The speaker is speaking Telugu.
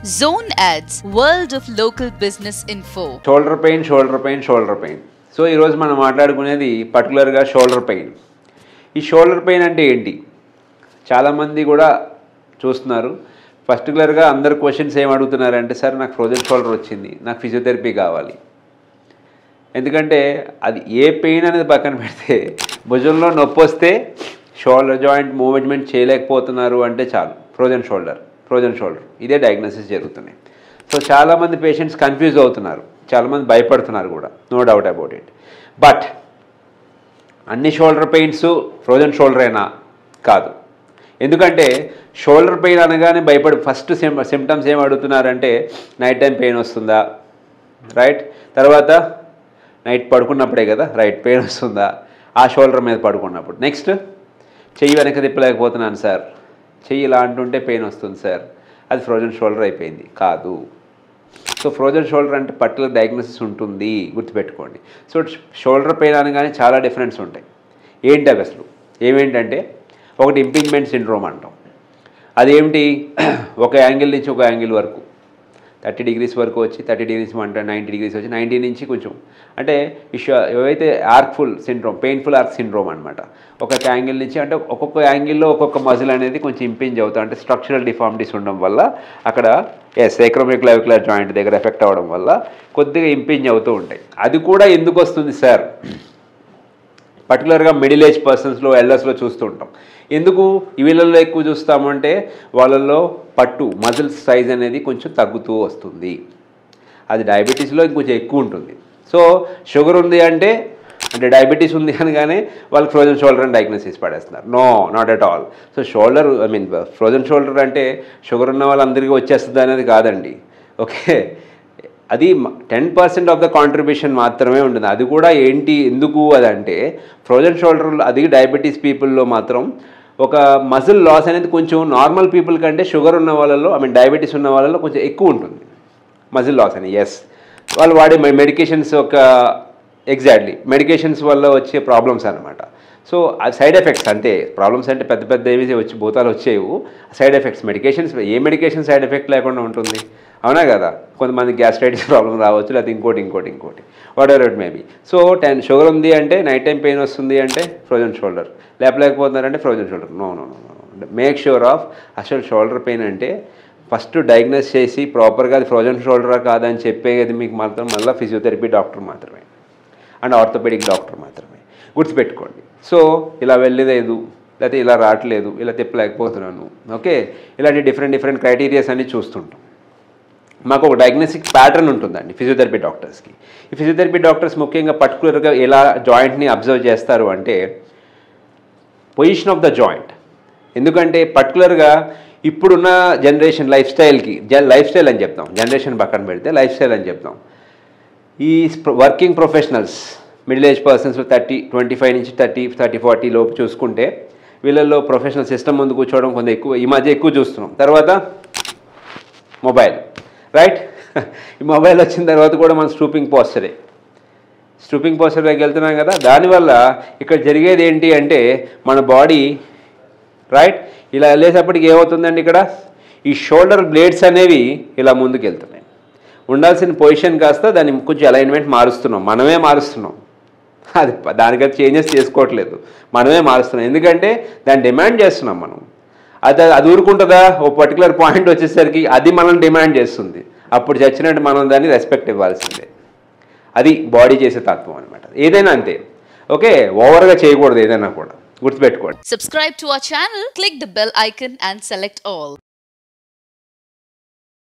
Zone Ads, World of Local Business Info. Shoulder pain. So, ఈ రోజు మనం మాట్లాడుకునేది పర్టికులర్గా షోల్డర్ పెయిన్. ఈ షోల్డర్ పెయిన్ అంటే ఏంటి? చాలామంది కూడా చూస్తున్నారు. పర్టికులర్గా అందరు క్వశ్చన్స్ ఏం అడుగుతున్నారంటే, సార్ నాకు ఫ్రోజన్ షోల్డర్ వచ్చింది, నాకు ఫిజియోథెరపీ కావాలి. ఎందుకంటే అది ఏ పెయిన్ అనేది పక్కన పెడితే భుజంలో నొప్పి వస్తే షోల్డర్ జాయింట్ మూవ్మెంట్ చేయలేకపోతున్నారు అంటే చాలు ఫ్రోజన్ షోల్డర్ ఇదే డయాగ్నోసిస్ జరుగుతున్నాయి. సో చాలామంది పేషెంట్స్ కన్ఫ్యూజ్ అవుతున్నారు, చాలామంది భయపడుతున్నారు కూడా, no doubt about it. But అన్ని షోల్డర్ పెయిన్స్ ఫ్రోజన్ షోల్డర్ అయినా కాదు. ఎందుకంటే షోల్డర్ పెయిన్ అనగానే ఫస్ట్ సిమ్టమ్స్ ఏం అడుగుతున్నారంటే, నైట్ టైం పెయిన్ వస్తుందా, రైట్, తర్వాత నైట్ పడుకున్నప్పుడే కదా రైట్ పెయిన్ వస్తుందా, ఆ షోల్డర్ మీద పడుకున్నప్పుడు. నెక్స్ట్ చెయ్యి వెనక తిప్పలేకపోతున్నాను సార్, చెయ్యి ఇలా అంటుంటే పెయిన్ వస్తుంది సార్, అది ఫ్రోజన్ షోల్డర్ అయిపోయింది కాదు. సో ఫ్రోజన్ షోల్డర్ అంటే పర్టికులర్ డయాగ్నోసిస్ ఉంటుంది, గుర్తుపెట్టుకోండి. సో షోల్డర్ పెయిన్ అనగానే చాలా డిఫరెన్స్ ఉంటాయి. ఏంటి అవి అసలు? ఏమేంటంటే, ఒకటి ఇంపింజ్మెంట్ సిండ్రోమ్ అంటాం. అదేమిటి? ఒక యాంగిల్ నుంచి ఒక యాంగిల్ వరకు 30 degrees వరకు వచ్చి 30 degrees అంటే 90 degrees వచ్చి 90 నుంచి కొంచెం అంటే ఏవైతే ఆర్క్ఫుల్ సిండ్రోమ్, పెయిన్ఫుల్ ఆర్క్ సిండ్రోమ్ అనమాట. ఒక్కొక్క యాంగిల్ నుంచి అంటే ఒక్కొక్క యాంగిల్లో ఒక్కొక్క మజిల్ అనేది కొంచెం ఇంపింజ్ అవుతుంది. అంటే స్ట్రక్చరల్ డిఫార్మిటీస్ ఉండడం వల్ల అక్కడ సేక్రోమియోక్లావిక్యులర్ జాయింట్ దగ్గర ఎఫెక్ట్ అవ్వడం వల్ల కొద్దిగా ఇంపింజ్ అవుతూ ఉంటాయి. అది కూడా ఎందుకు వస్తుంది సార్? పర్టికులర్గా మిడిల్ ఏజ్ పర్సన్స్లో, ఎల్డర్స్లో చూస్తూ ఉంటాం. ఎందుకు వీళ్ళల్లో ఎక్కువ చూస్తామంటే, వాళ్ళల్లో పట్టు మజిల్స్ సైజ్ అనేది కొంచెం తగ్గుతూ వస్తుంది. అది డయాబెటీస్లో ఇంకొంచెం ఎక్కువ ఉంటుంది. సో షుగర్ ఉంది అంటే డయాబెటీస్ ఉంది అనగానే వాళ్ళకి ఫ్రోజన్ షోల్డర్ అని డయాగ్నోసిస్ పడేస్తున్నారు. No, not at all. So shoulder frozen shoulder అంటే షుగర్ ఉన్న వాళ్ళందరికీ వచ్చేస్తుంది అనేది కాదండి. ఓకే, అది 10% ఆఫ్ ద కాంట్రిబ్యూషన్ మాత్రమే ఉంటుంది. అది కూడా ఏంటి, ఎందుకు అదంటే, ఫ్రోజన్ షోల్డర్ అది డయాబెటీస్ పీపుల్లో మాత్రం ఒక మజిల్ లాస్ అనేది కొంచెం నార్మల్ పీపుల్ కంటే షుగర్ ఉన్న వాళ్ళలో, డయాబెటీస్ ఉన్న వాళ్ళలో కొంచెం ఎక్కువ ఉంటుంది మజిల్ లాస్ అని. ఎస్, వాళ్ళు వాడే మెడికేషన్స్ ఎగ్జాక్ట్లీ మెడికేషన్స్ వల్ల వచ్చే ప్రాబ్లమ్స్ అనమాట. సో ఆ సైడ్ ఎఫెక్ట్స్ అంతే. ప్రాబ్లమ్స్ అంటే పెద్ద పెద్ద ఏవి వచ్చి భూతాలు వచ్చేవు, సైడ్ ఎఫెక్ట్స్. మెడికేషన్స్, ఏ మెడికేషన్ సైడ్ ఎఫెక్ట్ లేకుండా ఉంటుంది? అవునా కదా? కొంతమంది గ్యాస్ట్రైటిస్ ప్రాబ్లం రావచ్చు, లేకపోతే ఇంకోటి whatever it may be. So sugar ఉంది అంటే, నైట్ టైం పెయిన్ వస్తుంది అంటే ఫ్రోజన్ షోల్డర్, లేకపోతున్నారంటే frozen shoulder. No, make sure of అసలు షోల్డర్ పెయిన్ అంటే ఫస్ట్ డయాగ్నోస్ చేసి ప్రాపర్గా అది ఫ్రోజన్ షోల్డరా కాదని చెప్పేది మీకు మాత్రం మళ్ళీ ఫిజియోథెరపీ డాక్టర్ మాత్రమే అండ్ ఆర్థోపెడిక్ డాక్టర్ మాత్రమే, గుర్తుపెట్టుకోండి. సో ఇలా వెళ్ళలేదు, లేకపోతే ఇలా రావట్లేదు, ఇలా తిప్పలేకపోతున్నాను, ఓకే, ఇలాంటి డిఫరెంట్ క్రైటీరియాస్ అన్ని చూస్తుంటాం. మాకు ఒక డయాగ్నోస్టిక్ ప్యాటర్న్ ఉంటుందండి ఫిజియోథెరపీ డాక్టర్స్కి. ఈ ఫిజియోథెరపీ డాక్టర్స్ ముఖ్యంగా పర్టికులర్గా ఎలా జాయింట్ని అబ్జర్వ్ చేస్తారు అంటే, పొజిషన్ ఆఫ్ ద జాయింట్. ఎందుకంటే పర్టికులర్గా ఇప్పుడున్న జనరేషన్ లైఫ్ స్టైల్ అని చెప్తాం, జనరేషన్ పక్కన పెడితే లైఫ్ స్టైల్ అని చెప్తాం. ఈ working professionals, middle age persons 25 నుంచి 30-40 లోపు చూసుకుంటే, వీళ్ళల్లో ప్రొఫెషనల్ సిస్టమ్ ముందు కూర్చోవడం కొంచెం ఎక్కువ, ఈ మధ్య ఎక్కువ చూస్తున్నాం. తర్వాత మొబైల్, రైట్. ఈ మొబైల్ వచ్చిన తర్వాత కూడా మనం స్టూపింగ్ పోస్చర్లోకి వెళ్తున్నాం కదా. దానివల్ల ఇక్కడ జరిగేది ఏంటి అంటే, మన బాడీ రైట్ ఇలా వెళ్ళేటప్పటికి ఏమవుతుందండి, ఇక్కడ ఈ షోల్డర్ బ్లేడ్స్ అనేవి ఇలా ముందుకు వెళ్తున్నాయి. ఉండాల్సిన పొజిషన్ కాస్త దాన్ని కొంచెం అలైన్మెంట్ మనమే మారుస్తున్నాం. అది దానికైతే చేంజెస్ చేసుకోవట్లేదు, మనమే మారుస్తున్నాం. ఎందుకంటే దాన్ని డిమాండ్ చేస్తున్నాం మనం. అది ఊరుకుంటుందా? ఓ పర్టికులర్ పాయింట్ వచ్చేసరికి అది మనల్ని డిమాండ్ చేస్తుంది. అప్పుడు చచ్చినట్టు మనం దాన్ని రెస్పెక్ట్ ఇవ్వాల్సిందే. అది బాడీ చేసే తత్వం అనమాట. ఏదైనా అంతే, ఓకే, ఓవర్గా చేయకూడదు ఏదైనా కూడా, గుర్తుపెట్టుకోండి. Subscribe to our channel, click the bell icon and select all.